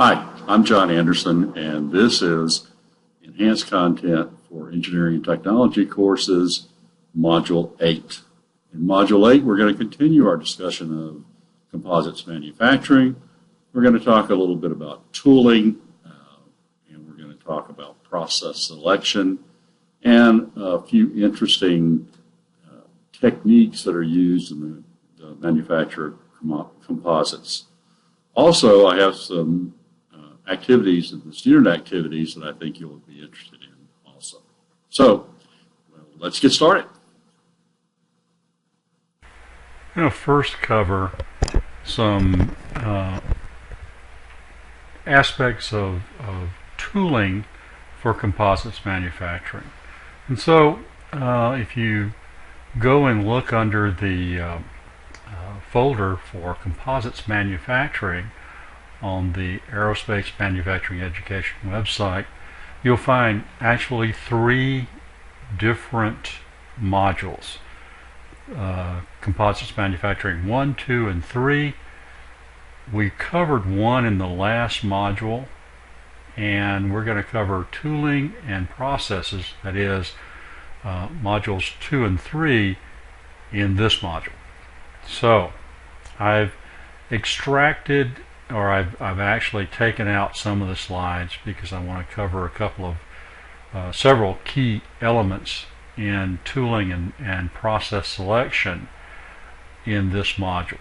Hi, I'm John Anderson, and this is Enhanced Content for Engineering and Technology Courses, Module 8. In Module 8, we're going to continue our discussion of composites manufacturing. We're going to talk a little bit about tooling, and we're going to talk about process selection, and a few interesting techniques that are used in the manufacture of composites. Also, I have some activities, the student activities that I think you'll be interested in also. So, let's get started. I'm going to first cover some aspects of tooling for composites manufacturing. And so, if you go and look under the folder for composites manufacturing on the Aerospace Manufacturing Education website, you'll find actually 3 different modules. Composites manufacturing 1, 2, and 3. We covered 1 in the last module, and we're going to cover tooling and processes, that is, modules 2 and 3 in this module. So I've extracted, or I've actually taken out some of the slides because I want to cover a couple of several key elements in tooling and process selection in this module.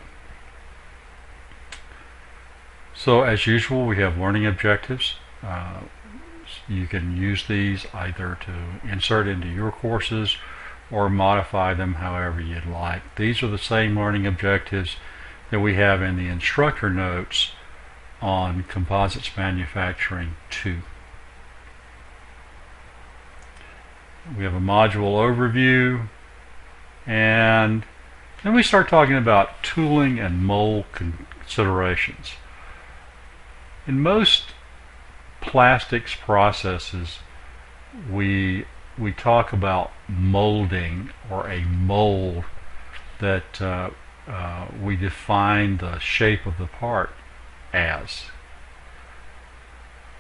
So as usual, we have learning objectives. You can use these either to insert into your courses or modify them however you'd like. These are the same learning objectives that we have in the instructor notes on Composites Manufacturing 2. We have a module overview, and then we start talking about tooling and mold considerations. In most plastics processes, we talk about molding, or a mold that we define the shape of the part as.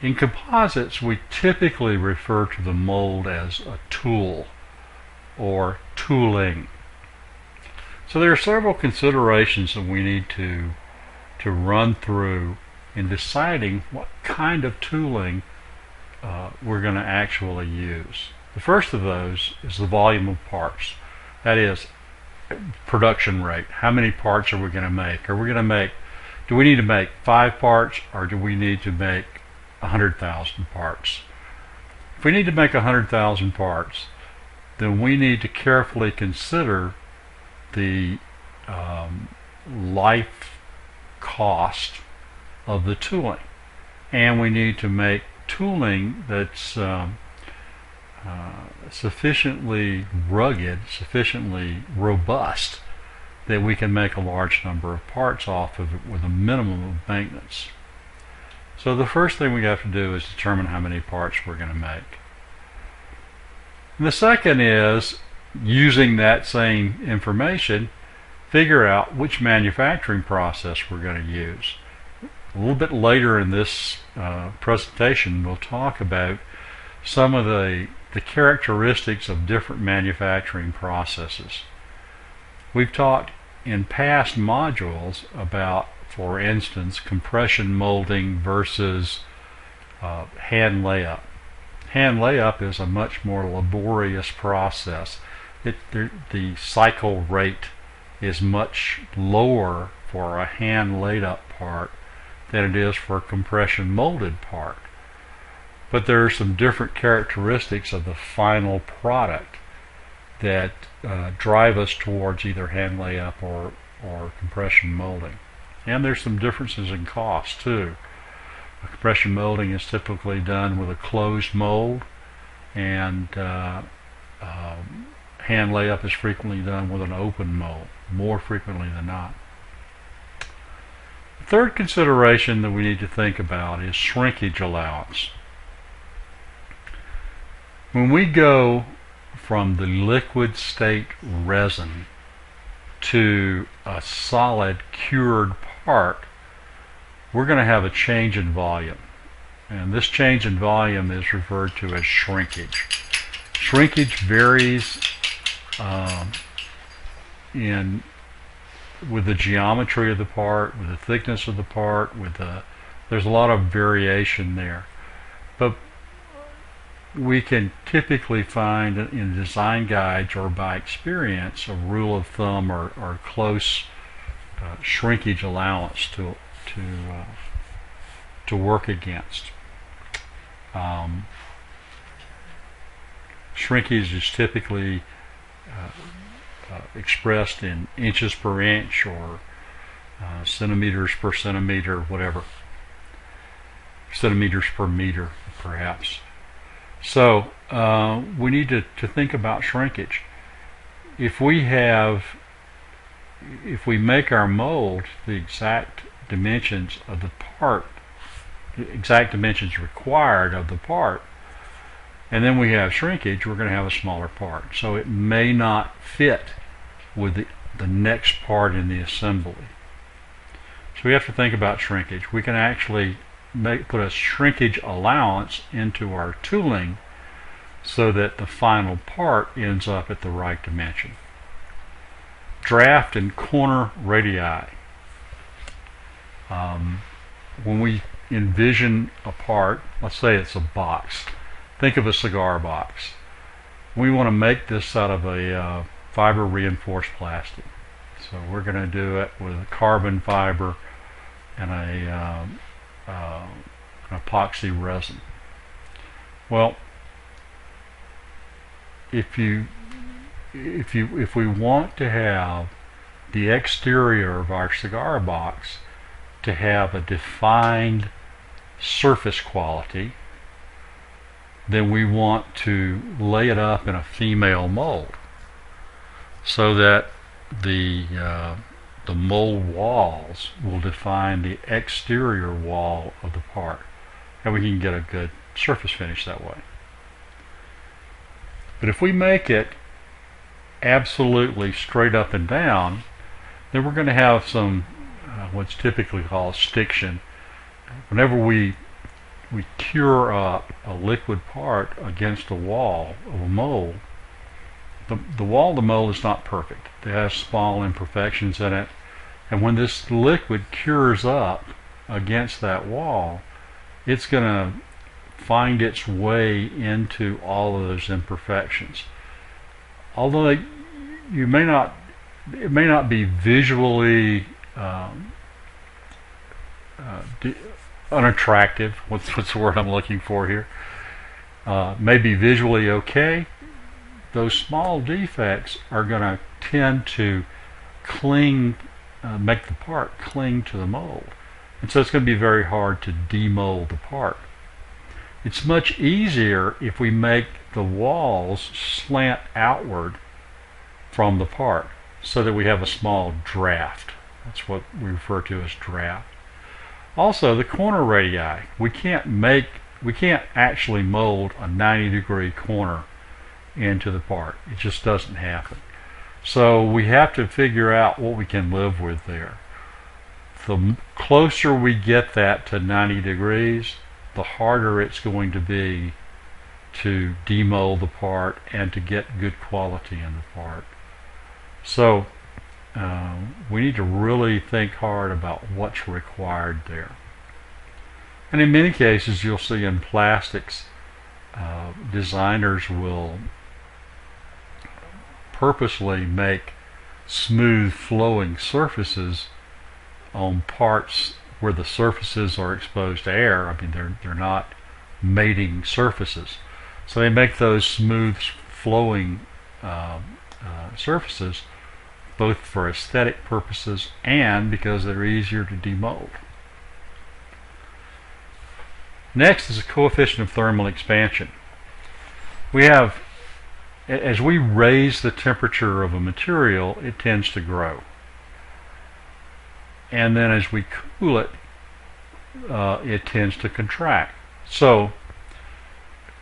In composites, we typically refer to the mold as a tool or tooling. So there are several considerations that we need to run through in deciding what kind of tooling we're going to actually use. The first of those is the volume of parts. That is, production rate. How many parts are we going to make? Do we need to make 5 parts, or do we need to make 100,000 parts? If we need to make 100,000 parts, then we need to carefully consider the life cost of the tooling, and we need to make tooling that's sufficiently rugged, sufficiently robust, that we can make a large number of parts off of it with a minimum of maintenance. So the first thing we have to do is determine how many parts we're going to make. And the second is, using that same information, figure out which manufacturing process we're going to use. A little bit later in this presentation, we'll talk about some of the characteristics of different manufacturing processes. We've talked in past modules about, for instance, compression molding versus hand layup. Hand layup is a much more laborious process. The cycle rate is much lower for a hand laid up part than it is for a compression molded part. But there are some different characteristics of the final product that drive us towards either hand layup or compression molding. And there's some differences in cost too. Compression molding is typically done with a closed mold, and hand layup is frequently done with an open mold, more frequently than not. The third consideration that we need to think about is shrinkage allowance. When we go from the liquid state resin to a solid cured part, we're going to have a change in volume. And this change in volume is referred to as shrinkage. Shrinkage varies with the geometry of the part, with the thickness of the part, there's a lot of variation there. But we can typically find in design guides or by experience a rule of thumb or close shrinkage allowance to work against. Shrinkage is typically expressed in inches per inch or centimeters per centimeter, whatever. Centimeters per meter, perhaps. So we need to think about shrinkage. If we make our mold the exact dimensions of the part, the exact dimensions required of the part, and then we have shrinkage, we're going to have a smaller part. So it may not fit with the next part in the assembly. So we have to think about shrinkage. We can actually put a shrinkage allowance into our tooling so that the final part ends up at the right dimension. Draft and corner radii. When we envision a part, let's say it's a box. Think of a cigar box. We want to make this out of a fiber reinforced plastic. So we're going to do it with a carbon fiber and an epoxy resin. Well, if we want to have the exterior of our cigar box to have a defined surface quality, then we want to lay it up in a female mold so that the mold walls will define the exterior wall of the part, and we can get a good surface finish that way. But if we make it absolutely straight up and down, then we're going to have some what's typically called stiction. Whenever we cure up a liquid part against a wall of a mold, the wall of the mold is not perfect. It has small imperfections in it, and when this liquid cures up against that wall, it's going to find its way into all of those imperfections. Although it may not be visually unattractive. What's the word I'm looking for here? May be visually okay. Those small defects are going to tend to cling, make the part cling to the mold, and so it's going to be very hard to demold the part. It's much easier if we make the walls slant outward from the part so that we have a small draft. That's what we refer to as draft. Also, the corner radii. We can't actually mold a 90-degree corner into the part. It just doesn't happen. So we have to figure out what we can live with there. The closer we get that to 90 degrees, the harder it's going to be to demold the part and to get good quality in the part. So we need to really think hard about what's required there. And in many cases, you'll see in plastics, designers will purposely make smooth flowing surfaces on parts where the surfaces are exposed to air. I mean, they're not mating surfaces. So they make those smooth flowing surfaces both for aesthetic purposes and because they're easier to demold. Next is the coefficient of thermal expansion. We have, as we raise the temperature of a material, it tends to grow. And then as we cool it, it tends to contract. So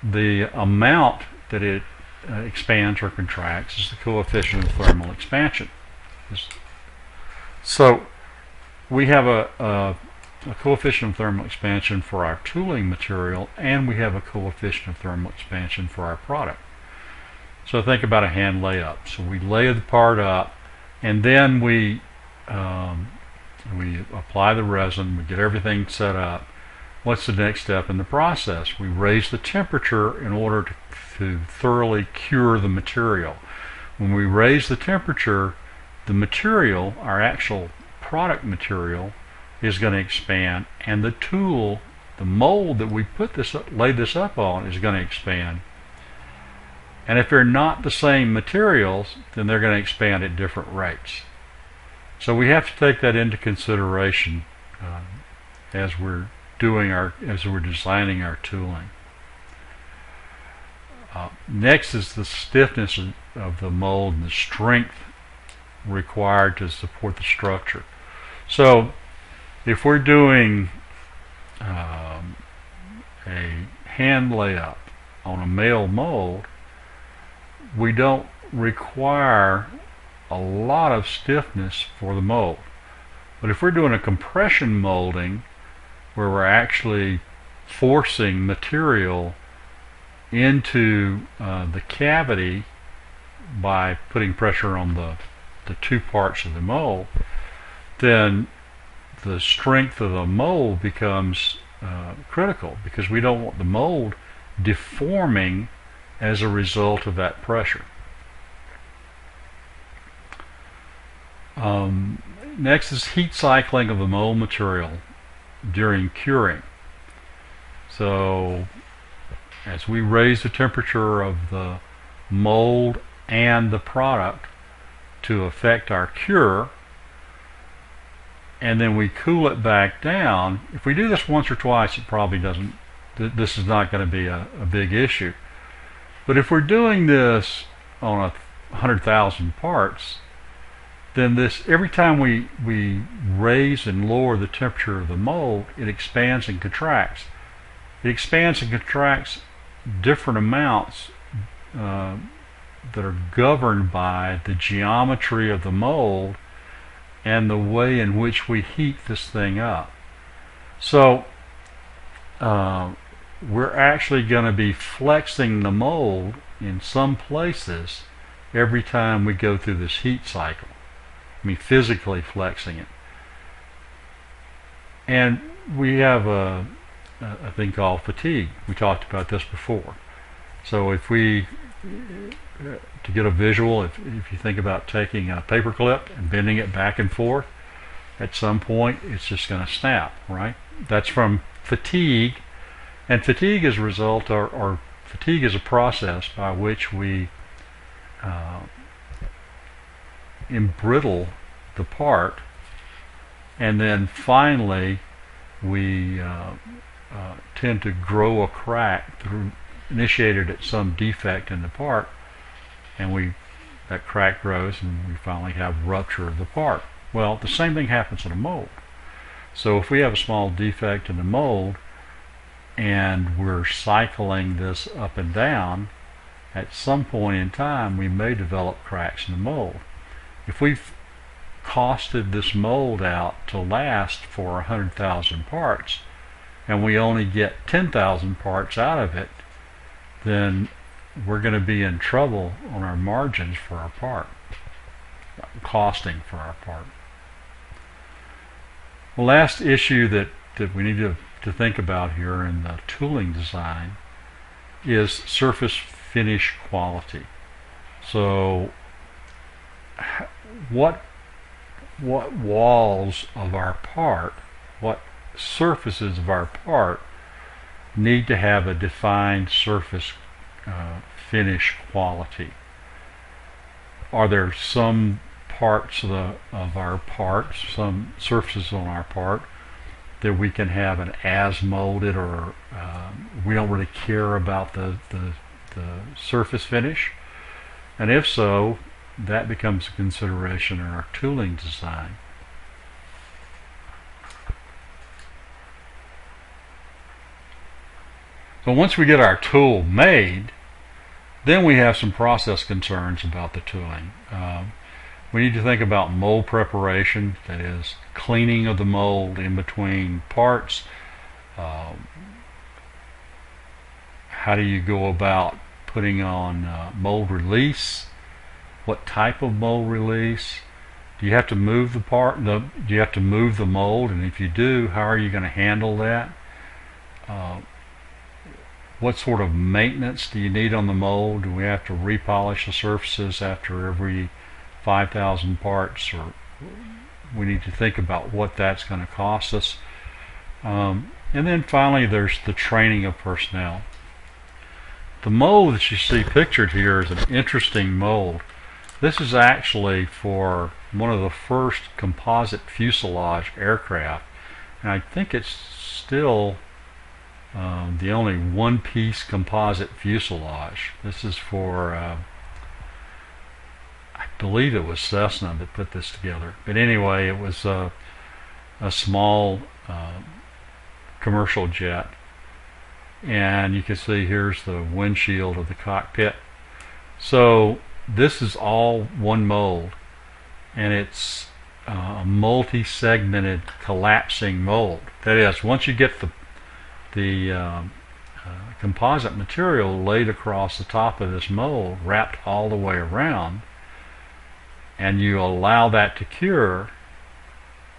the amount that it expands or contracts is the coefficient of thermal expansion. So we have a a coefficient of thermal expansion for our tooling material, and we have a coefficient of thermal expansion for our product. So think about a hand layup. So we lay the part up, and then we apply the resin, we get everything set up. What's the next step in the process? We raise the temperature in order to thoroughly cure the material. When we raise the temperature, the material, our actual product material, is going to expand, and the tool, the mold that we laid this up on, is going to expand. And if they're not the same materials, then they're going to expand at different rates. So we have to take that into consideration as we're designing our tooling. Next is the stiffness of the mold and the strength required to support the structure. So if we're doing a hand layup on a male mold, we don't require a lot of stiffness for the mold. But if we're doing a compression molding where we're actually forcing material into the cavity by putting pressure on the two parts of the mold, then the strength of the mold becomes critical, because we don't want the mold deforming as a result of that pressure. Next is heat cycling of the mold material during curing. So as we raise the temperature of the mold and the product to affect our cure, and then we cool it back down, if we do this once or twice, it probably doesn't, this is not going to be a big issue. But if we're doing this on 100,000 parts, then every time we raise and lower the temperature of the mold, it expands and contracts. It expands and contracts different amounts that are governed by the geometry of the mold and the way in which we heat this thing up. So we're actually going to be flexing the mold in some places every time we go through this heat cycle. I mean, physically flexing it. And we have a thing called fatigue. We talked about this before. So if we, to get a visual, if you think about taking a paper clip and bending it back and forth, at some point it's just going to snap, right? That's from fatigue. And fatigue is a result, or fatigue is a process by which we embrittle the part, and then finally we tend to grow a crack initiated at some defect in the part, and that crack grows, and we finally have rupture of the part. Well, the same thing happens in a mold. So if we have a small defect in the mold and we're cycling this up and down, at some point in time we may develop cracks in the mold. If we've costed this mold out to last for 100,000 parts and we only get 10,000 parts out of it, then we're going to be in trouble on our margins for our part, costing for our part. The last issue that we need to think about here in the tooling design is surface finish quality. So what walls of our part, what surfaces of our part need to have a defined surface finish quality? Are there some parts of our part, some surfaces on our part, that we can have an as molded, or we don't really care about the surface finish? And if so, that becomes a consideration in our tooling design. So once we get our tool made, then we have some process concerns about the tooling. We need to think about mold preparation, that is, cleaning of the mold in between parts. How do you go about putting on mold release? What type of mold release? Do you have to move the do you have to move the mold? And if you do, how are you going to handle that? What sort of maintenance do you need on the mold? Do we have to repolish the surfaces after every 5,000 parts? Or we need to think about what that's going to cost us. And then finally, there's the training of personnel. The mold that you see pictured here is an interesting mold. This is actually for one of the first composite fuselage aircraft, and I think it's still the only one-piece composite fuselage. This is for, I believe it was Cessna that put this together. But anyway, it was a small commercial jet. And you can see here's the windshield of the cockpit. So this is all one mold, and it's a multi-segmented collapsing mold. That is, once you get the composite material laid across the top of this mold, wrapped all the way around, and you allow that to cure,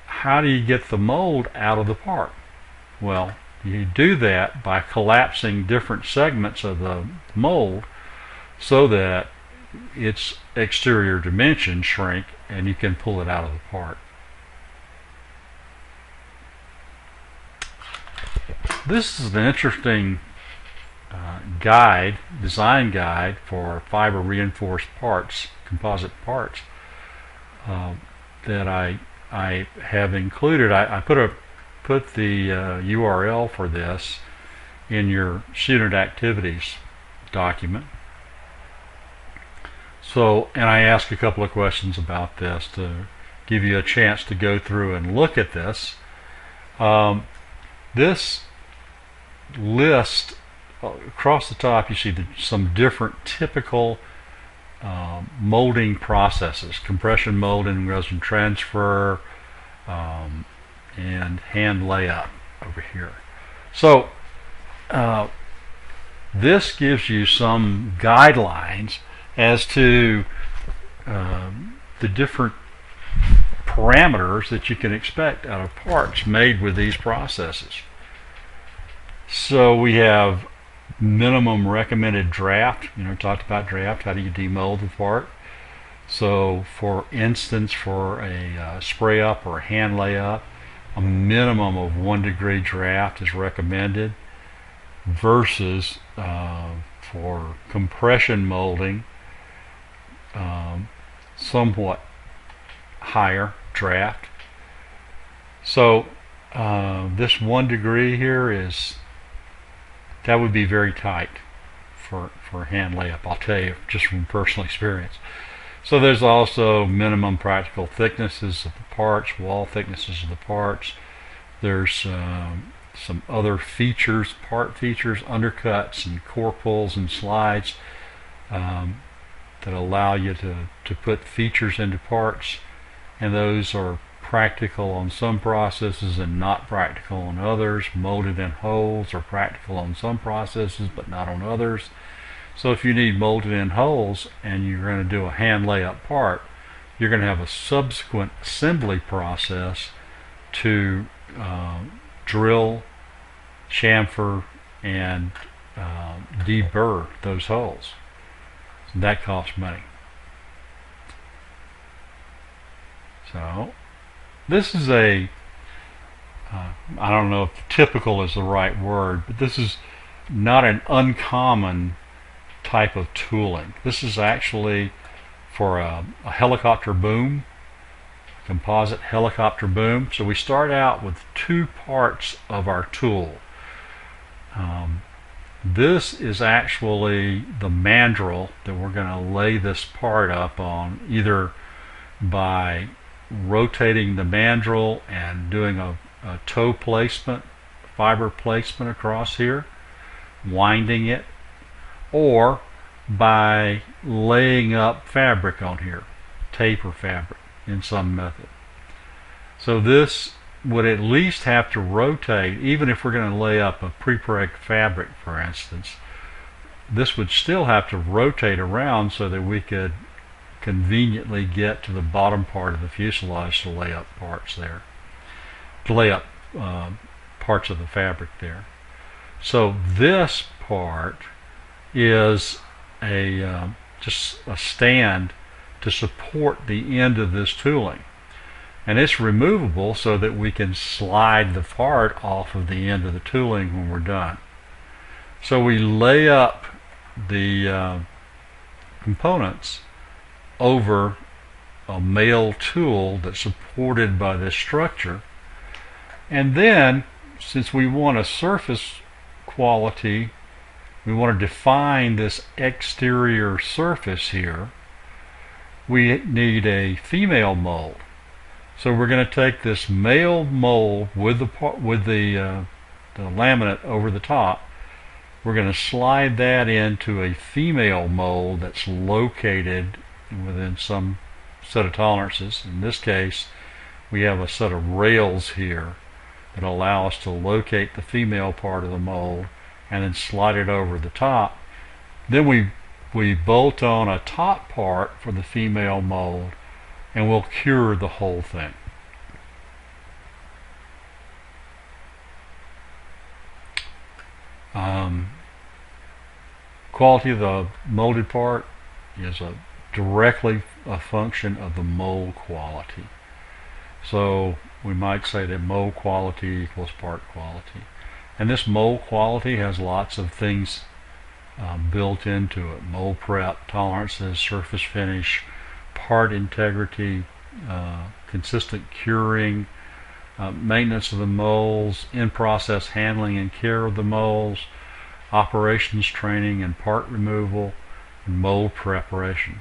how do you get the mold out of the part? Well, you do that by collapsing different segments of the mold so that its exterior dimensions shrink and you can pull it out of the part. This is an interesting design guide for fiber reinforced parts, composite parts, that I have included. I put the URL for this in your student activities document. So, and I ask a couple of questions about this to give you a chance to go through and look at this. This list, across the top you see some different typical molding processes: compression molding, resin transfer, and hand layup over here. So this gives you some guidelines as to the different parameters that you can expect out of parts made with these processes. So we have minimum recommended draft. Talked about draft. How do you demold the part? So for instance, for a spray up or a hand layup, a minimum of 1 degree draft is recommended, versus for compression molding, somewhat higher draft. So this 1 degree here that would be very tight for hand layup, I'll tell you just from personal experience. So there's also minimum practical thicknesses of the parts, wall thicknesses of the parts. There's some other features, part features, undercuts and core pulls and slides that allow you to put features into parts, and those are practical on some processes and not practical on others. Molded in holes are practical on some processes but not on others. So if you need molded in holes and you're going to do a hand layup part, you're going to have a subsequent assembly process to drill, chamfer, and deburr those holes. So that costs money. So this is I don't know if typical is the right word, but this is not an uncommon type of tooling. This is actually for a helicopter boom, composite helicopter boom. So we start out with 2 parts of our tool. This is actually the mandrel that we're going to lay this part up on, either by rotating the mandrel and doing a toe placement, fiber placement across here, winding it, or by laying up fabric on here, tape or fabric in some method. So this would at least have to rotate, even if we're going to lay up a pre-preg fabric, for instance. This would still have to rotate around so that we could conveniently get to the bottom part of the fuselage to lay up parts there, to lay up parts of the fabric there. So this part is just a stand to support the end of this tooling, and it's removable so that we can slide the part off of the end of the tooling when we're done. So we lay up the components over a male tool that's supported by this structure, and then since we want a surface quality, we want to define this exterior surface here, we need a female mold. So we're going to take this male mold with the laminate over the top. We're going to slide that into a female mold that's located within some set of tolerances. In this case, we have a set of rails here that allow us to locate the female part of the mold and then slide it over the top. Then we bolt on a top part for the female mold, and we'll cure the whole thing. Quality of the molded part is directly a function of the mold quality. So we might say that mold quality equals part quality. And this mold quality has lots of things built into it: mold prep, tolerances, surface finish, part integrity, consistent curing, maintenance of the molds, in-process handling and care of the molds, operations training and part removal, and mold preparation.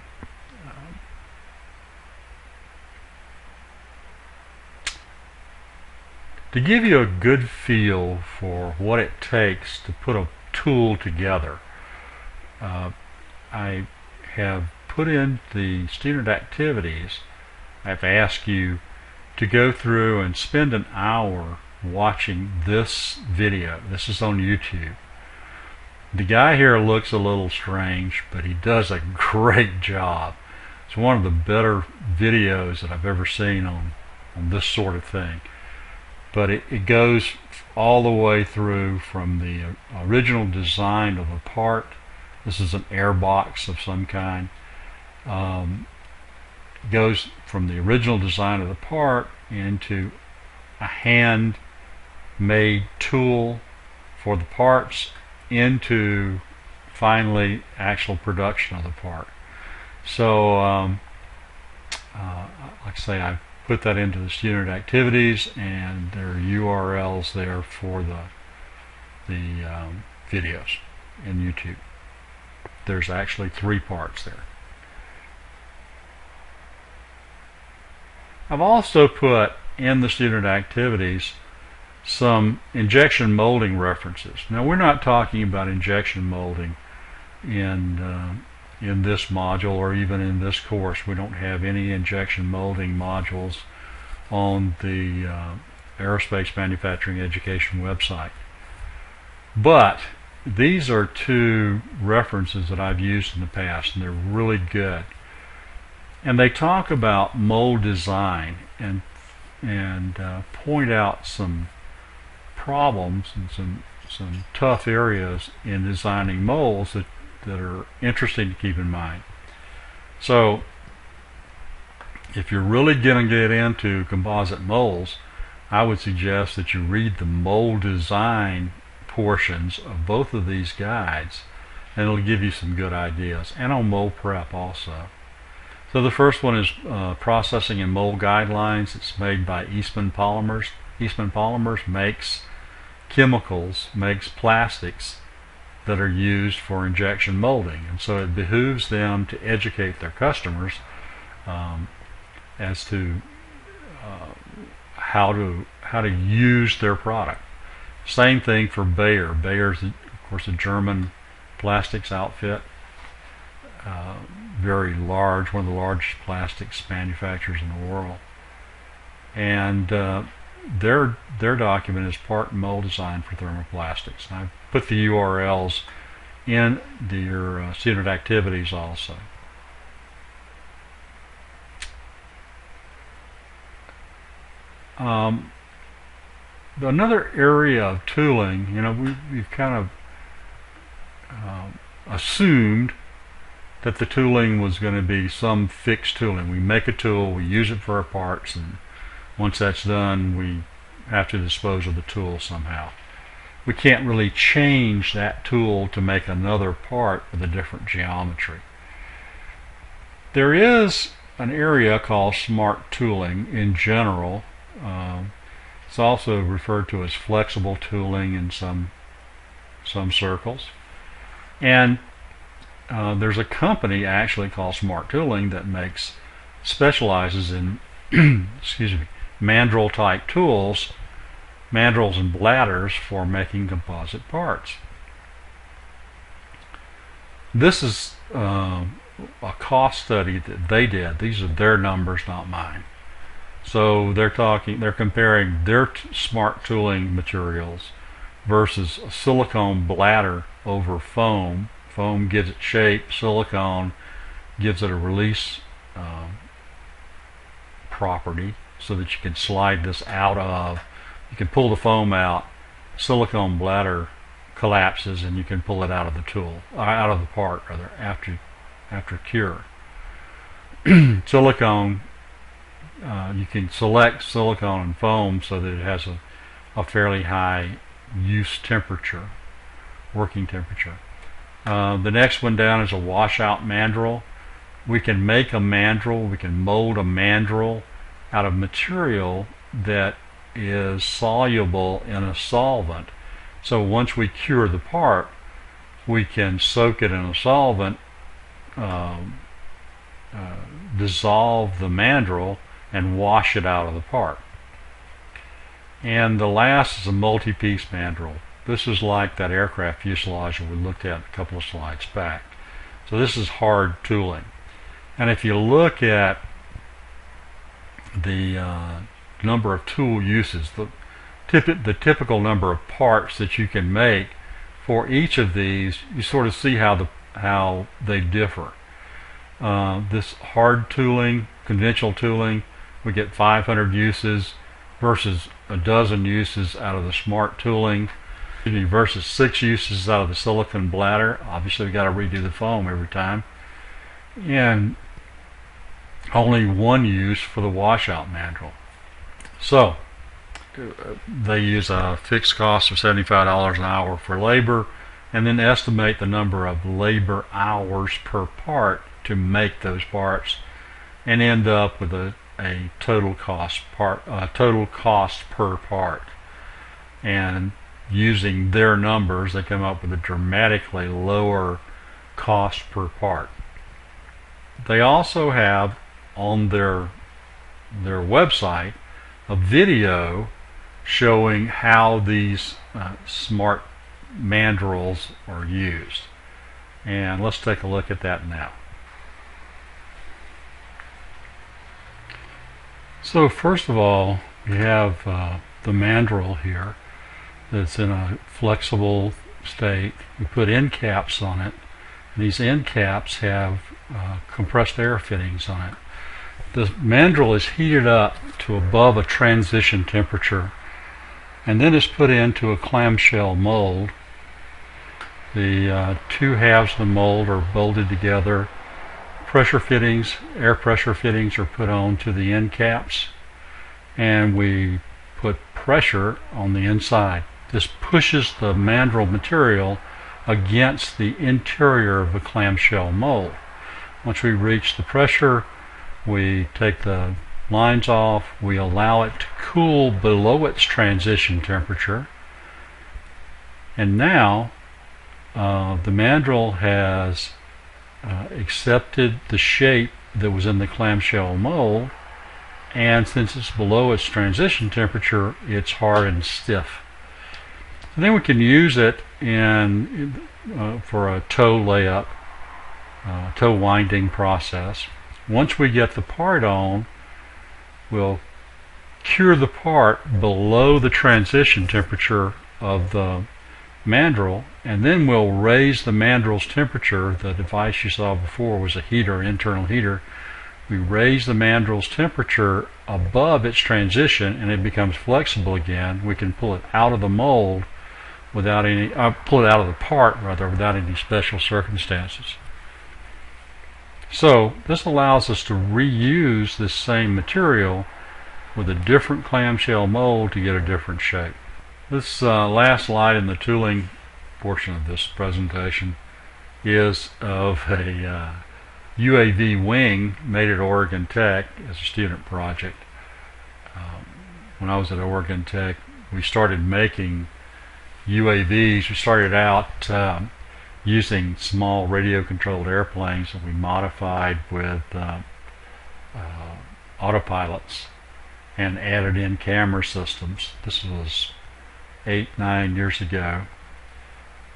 To give you a good feel for what it takes to put a tool together, I have put in the student activities. I've asked you to go through and spend an hour watching this video. This is on YouTube. The guy here looks a little strange, but he does a great job. It's one of the better videos that I've ever seen on this sort of thing. But it goes all the way through from the original design of a part. This is an air box of some kind. It goes from the original design of the part into a hand-made tool for the parts, into finally actual production of the part. So like I say, I've put that into the student activities, and there are URLs there for the videos in YouTube. There's actually 3 parts there. I've also put in the student activities some injection molding references. Now, we're not talking about injection molding in this module or even in this course. We don't have any injection molding modules on the Aerospace Manufacturing Education website. But these are 2 references that I've used in the past, and they're really good. And they talk about mold design and point out some problems and some tough areas in designing molds that are interesting to keep in mind. So if you're really going to get into composite molds, I would suggest that you read the mold design portions of both of these guides, and it'll give you some good ideas, and on mold prep also. So the first one is Processing and Mold Guidelines. It's made by Eastman Polymers. Eastman Polymers makes chemicals, makes plastics that are used for injection molding, and so it behooves them to educate their customers as to how to use their product. Same thing for Bayer. Bayer's, of course, a German plastics outfit. very large, one of the largest plastics manufacturers in the world. And their document is Part and Mold Design for Thermoplastics. And I've put the URLs in your student activities also. Another area of tooling, we've kind of assumed that the tooling was going to be some fixed tooling. We make a tool, we use it for our parts, and once that's done, we have to dispose of the tool somehow. We can't really change that tool to make another part with a different geometry. There is an area called smart tooling in general. It's also referred to as flexible tooling in some circles. And there's a company actually called Smart Tooling that specializes in excuse me, mandrel type tools, mandrels and bladders for making composite parts. This is a cost study that they did. These are their numbers, not mine. So they're comparing their smart tooling materials versus a silicone bladder over foam. Foam gives it shape, silicone gives it a release property so that you can slide this out of. You can pull the foam out, silicone bladder collapses, and you can pull it out of the tool, out of the part rather, after cure. Silicone, you can select silicone and foam so that it has a fairly high use temperature, working temperature. The next one down is a washout mandrel. We can make a mandrel, we can mold a mandrel out of material that is soluble in a solvent. So once we cure the part, we can soak it in a solvent, dissolve the mandrel, and wash it out of the part. And the last is a multi-piece mandrel. This is like that aircraft fuselage we looked at a couple of slides back. So this is hard tooling. And if you look at the number of tool uses, the typical number of parts that you can make for each of these, you sort of see how they differ. This hard tooling, conventional tooling, we get 500 uses versus a dozen uses out of the smart tooling, versus 6 uses out of the silicone bladder. Obviously, we got to redo the foam every time, and only 1 use for the washout mandrel. So they use a fixed cost of $75 an hour for labor, and then estimate the number of labor hours per part to make those parts, and end up with a total cost per part. And using their numbers, they come up with a dramatically lower cost per part. They also have on their website a video showing how these smart mandrels are used. And let's take a look at that now. So first of all, we have the mandrel here that's in a flexible state. We put end caps on it. These end caps have compressed air fittings on it. The mandrel is heated up to above a transition temperature, and then it's put into a clamshell mold. The 2 halves of the mold are bolted together. Pressure fittings, air pressure fittings are put on to the end caps, and we put pressure on the inside. This pushes the mandrel material against the interior of the clamshell mold. Once we reach the pressure, we take the lines off, we allow it to cool below its transition temperature, and now the mandrel has accepted the shape that was in the clamshell mold, and since it's below its transition temperature, it's hard and stiff. And then we can use it for a toe layup toe winding process. Once we get the part on, we'll cure the part below the transition temperature of the mandrel, and then we'll raise the mandrel's temperature. The device you saw before was a heater, internal heater. We raise the mandrel's temperature above its transition, and it becomes flexible again. We can pull it out of the mold without any, pull it out of the part rather, without any special circumstances. So this allows us to reuse this same material with a different clamshell mold to get a different shape. This last slide in the tooling portion of this presentation is of a UAV wing made at Oregon Tech as a student project. When I was at Oregon Tech, we started making UAVs. We started out using small radio-controlled airplanes that we modified with autopilots and added in camera systems. This was 8-9 years ago,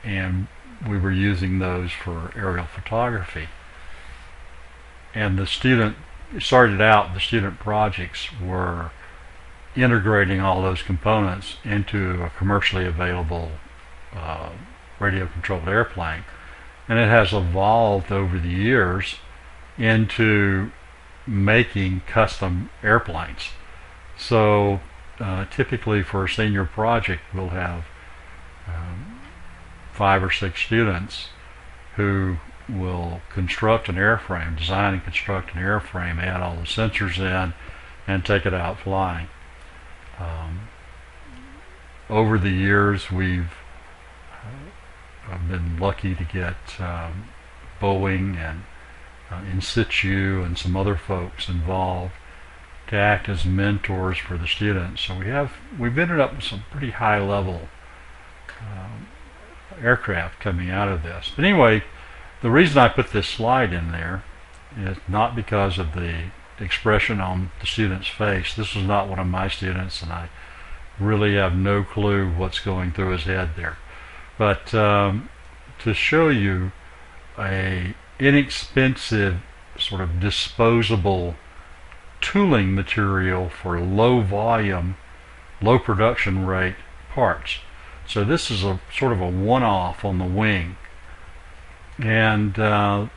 and we were using those for aerial photography. And the student started out, the student projects were integrating all those components into a commercially available radio-controlled airplane, and it has evolved over the years into making custom airplanes. So typically for a senior project, we'll have 5 or 6 students who will construct an airframe, design and construct an airframe, add all the sensors in, and take it out flying. Over the years, we've been lucky to get Boeing and In Situ and some other folks involved to act as mentors for the students. So we've ended up with some pretty high level aircraft coming out of this. But anyway, the reason I put this slide in there is not because of the expression on the student's face. This was not one of my students, and I really have no clue what's going through his head there. But to show you a inexpensive sort of disposable tooling material for low volume, low production rate parts. So this is a sort of a one-off on the wing, and the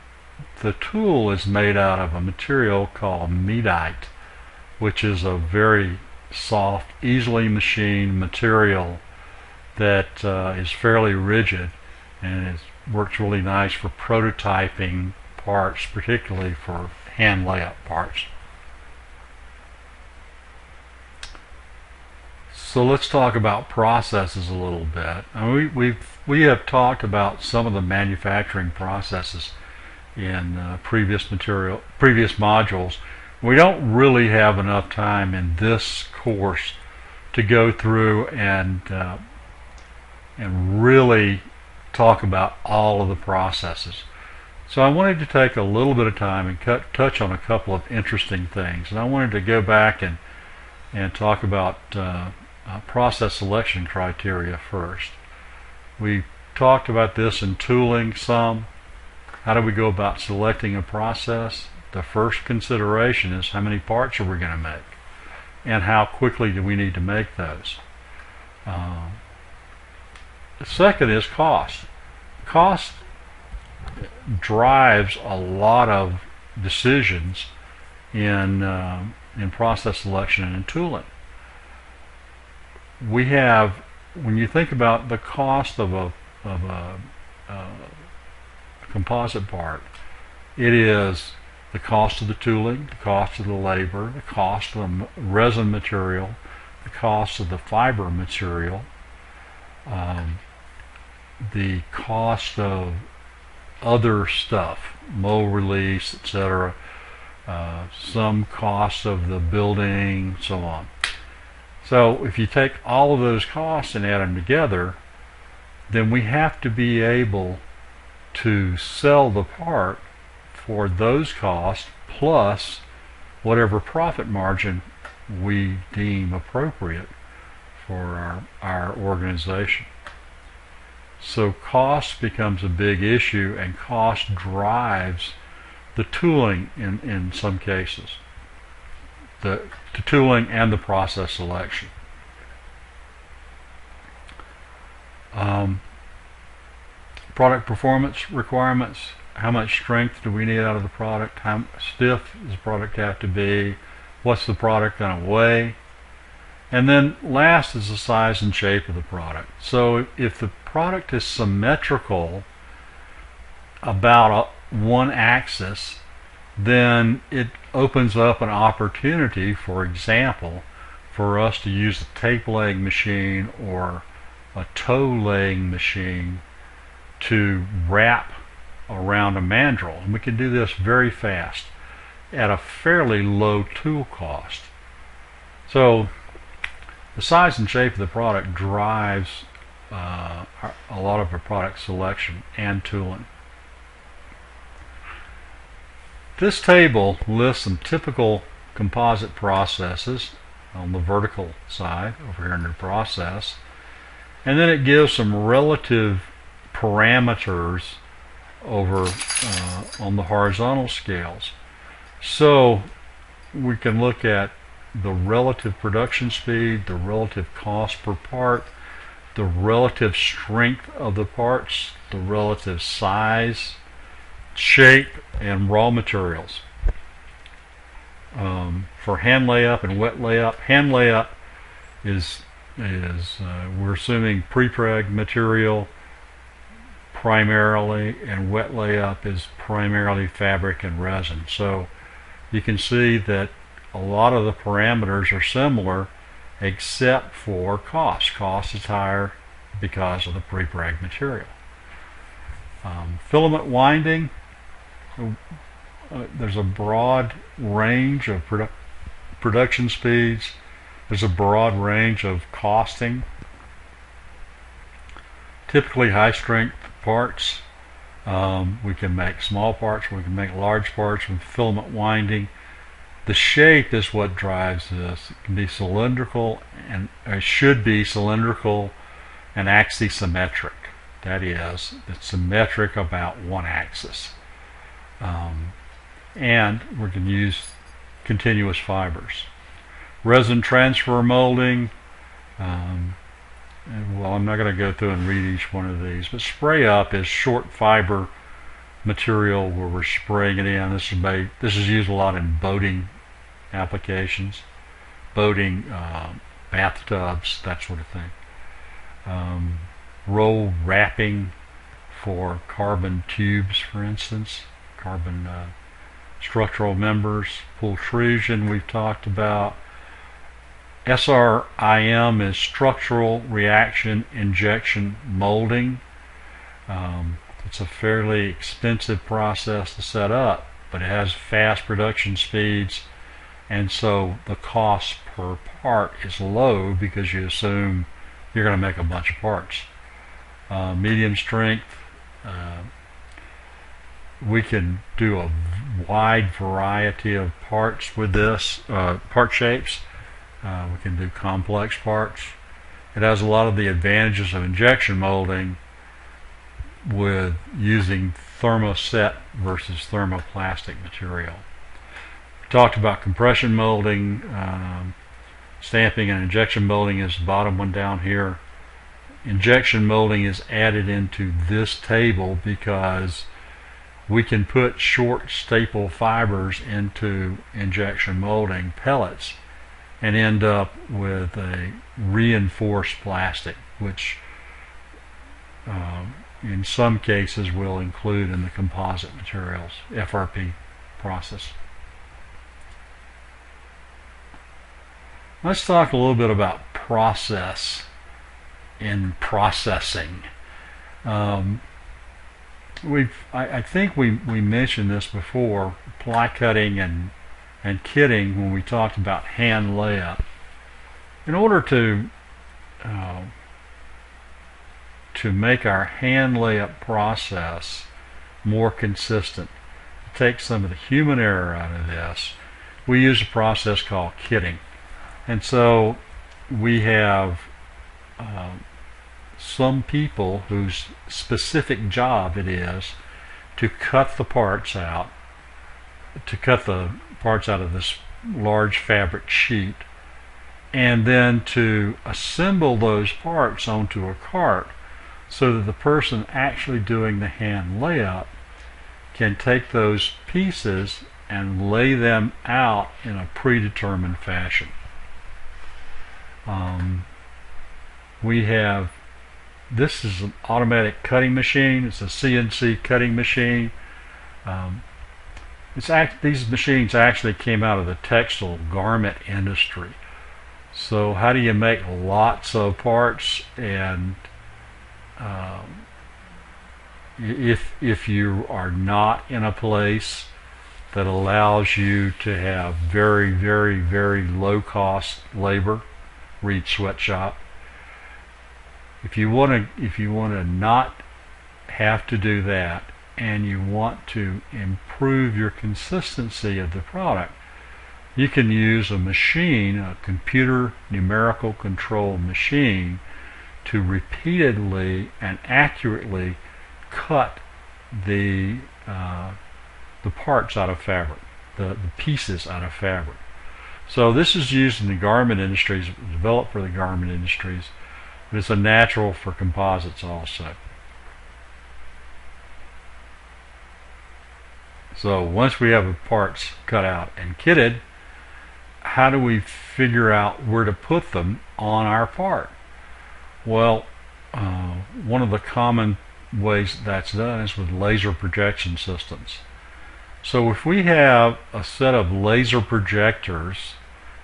tool is made out of a material called Medite, which is a very soft, easily machined material that is fairly rigid, and it works really nice for prototyping parts, particularly for hand layup parts. So let's talk about processes a little bit. We have talked about some of the manufacturing processes in previous modules. We don't really have enough time in this course to go through and really talk about all of the processes. So I wanted to take a little bit of time and touch on a couple of interesting things. And I wanted to go back and talk about process selection criteria first. We talked about this in tooling some. How do we go about selecting a process? The first consideration is how many parts are we going to make, and how quickly do we need to make those. The second is cost. Cost drives a lot of decisions in process selection and in tooling. We have, when you think about the cost of a composite part, it is the cost of the tooling, the cost of the labor, the cost of the resin material, the cost of the fiber material, the cost of other stuff, mold release, etc., some cost of the building, so on. So if you take all of those costs and add them together, then we have to be able to sell the part for those costs plus whatever profit margin we deem appropriate for our organization. So cost becomes a big issue, and cost drives the tooling in some cases, the tooling and the process selection. Product performance requirements. How much strength do we need out of the product? How stiff does the product have to be? What's the product going to weigh? And then last is the size and shape of the product. So if the product is symmetrical about one axis, then it opens up an opportunity, for example, for us to use a tape laying machine or a toe laying machine to wrap around a mandrel. And we can do this very fast at a fairly low tool cost. So the size and shape of the product drives a lot of our product selection and tooling. This table lists some typical composite processes on the vertical side over here under process, and then it gives some relative parameters over on the horizontal scales. So we can look at the relative production speed, the relative cost per part, the relative strength of the parts, the relative size, shape, and raw materials. For hand layup and wet layup, hand layup is we're assuming prepreg material primarily, and wet layup is primarily fabric and resin. So you can see that a lot of the parameters are similar except for cost. Cost is higher because of the prepreg material. Filament winding, there's a broad range of production speeds. There's a broad range of costing. Typically high strength parts. We can make small parts, we can make large parts with filament winding. The shape is what drives this. It can be cylindrical, and it should be cylindrical and axisymmetric. That is, it's symmetric about one axis. And we can use continuous fibers. Resin transfer molding. Well, I'm not going to go through and read each one of these, but spray up is short fiber material where we're spraying it in. This is used a lot in boating applications, boating, bathtubs, that sort of thing. Roll wrapping for carbon tubes, for instance, carbon structural members. Pultrusion we've talked about. SRIM is structural reaction injection molding. It's a fairly expensive process to set up, but it has fast production speeds, and so the cost per part is low because you assume you're going to make a bunch of parts. Medium strength, we can do a wide variety of parts with this, part shapes. We can do complex parts. It has a lot of the advantages of injection molding with using thermoset versus thermoplastic material. We talked about compression molding, stamping, and injection molding is the bottom one down here. Injection molding is added into this table because we can put short staple fibers into injection molding pellets and end up with a reinforced plastic, which in some cases will include in the composite materials, FRP process. Let's talk a little bit about process in processing. I think we mentioned this before, ply cutting and kitting when we talked about hand layup. In order to make our hand layup process more consistent, to take some of the human error out of this, we use a process called kitting. And so we have some people whose specific job it is to cut the parts out, of this large fabric sheet, and then to assemble those parts onto a cart so that the person actually doing the hand layup can take those pieces and lay them out in a predetermined fashion. This is an automatic cutting machine. It's a CNC cutting machine. These machines actually came out of the textile garment industry. So how do you make lots of parts? And if you are not in a place that allows you to have very, very, very low cost labor, read sweatshop. If you want to not have to do that, and you want to improve your consistency of the product, you can use a machine, a computer numerical control machine, to repeatedly and accurately cut the parts out of fabric, the pieces out of fabric. So this is used in the garment industries, it was developed for the garment industries, but it's a natural for composites also. So once we have the parts cut out and kitted, how do we figure out where to put them on our part? Well, one of the common ways that's done is with laser projection systems. So if we have a set of laser projectors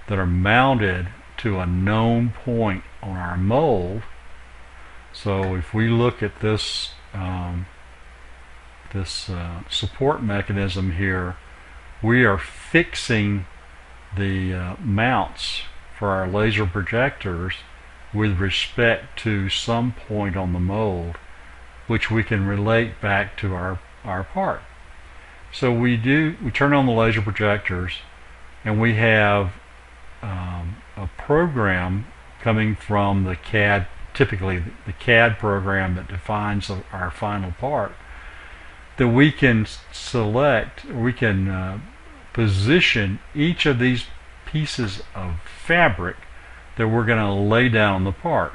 that are mounted to a known point on our mold, so if we look at this support mechanism here, we are fixing the mounts for our laser projectors with respect to some point on the mold, which we can relate back to our part. So we turn on the laser projectors, and we have a program coming from the CAD, typically the CAD program that defines our final part, that we can select, we can position each of these pieces of fabric that we're going to lay down on the part,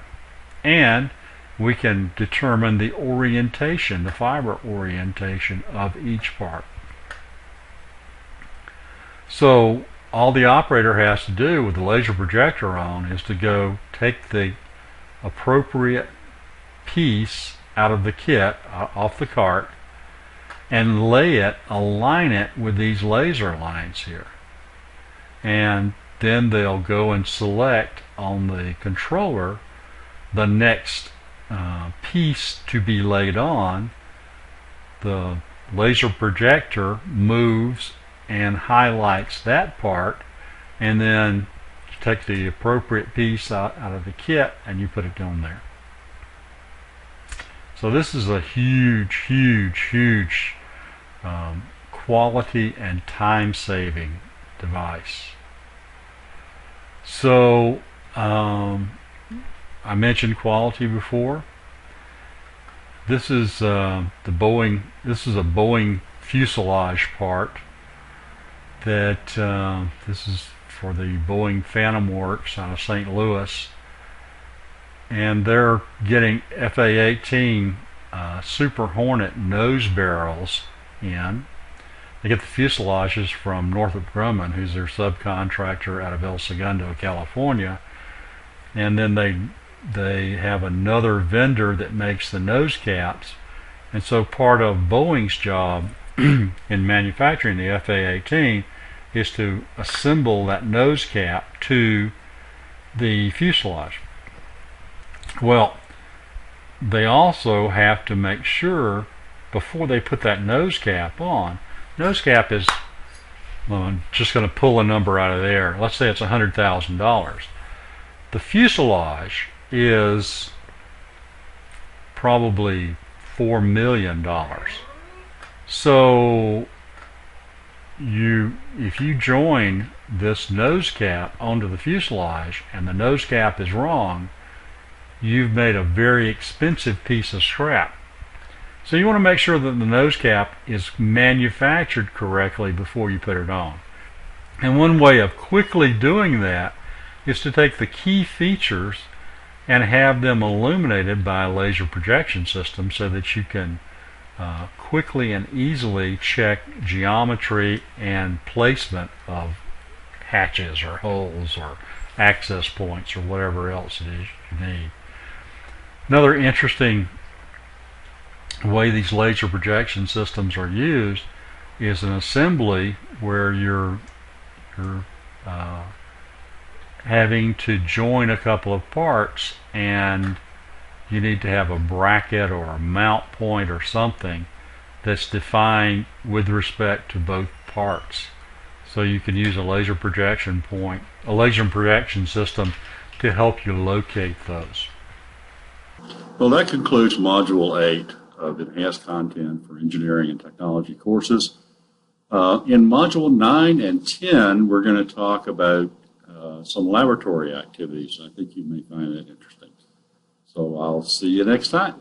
and we can determine the orientation, the fiber orientation of each part. So all the operator has to do with the laser projector on is to go take the appropriate piece out of the kit, off the cart, and align it with these laser lines here. And then they'll go and select on the controller the next piece to be laid on. The laser projector moves and highlights that part, and then you take the appropriate piece out of the kit and you put it on there. So this is a huge, huge, huge quality and time-saving device. So I mentioned quality before. This is the Boeing. This is a Boeing fuselage part. That this is for the Boeing Phantom Works out of St. Louis, and they're getting FA-18 Super Hornet nose barrels in. They get the fuselages from Northrop Grumman, who's their subcontractor out of El Segundo, California, and then they have another vendor that makes the nose caps. And so part of Boeing's job in manufacturing the FA-18 is to assemble that nose cap to the fuselage. Well, they also have to make sure before they put that nose cap on. Nose cap is, well, I'm just going to pull a number out of there. Let's say it's $100,000. The fuselage is probably $4 million. So if you join this nose cap onto the fuselage and the nose cap is wrong, you've made a very expensive piece of scrap. So you want to make sure that the nose cap is manufactured correctly before you put it on. And one way of quickly doing that is to take the key features and have them illuminated by a laser projection system so that you can quickly and easily check geometry and placement of hatches or holes or access points or whatever else it is you need. Another interesting way these laser projection systems are used is an assembly where you're having to join a couple of parts, and you need to have a bracket or a mount point or something that's defined with respect to both parts. So you can use a laser projection system to help you locate those. Well, that concludes Module 8 of Enhanced Content for Engineering and Technology courses. In Module 9 and 10, we're going to talk about some laboratory activities. I think you may find that interesting. So I'll see you next time.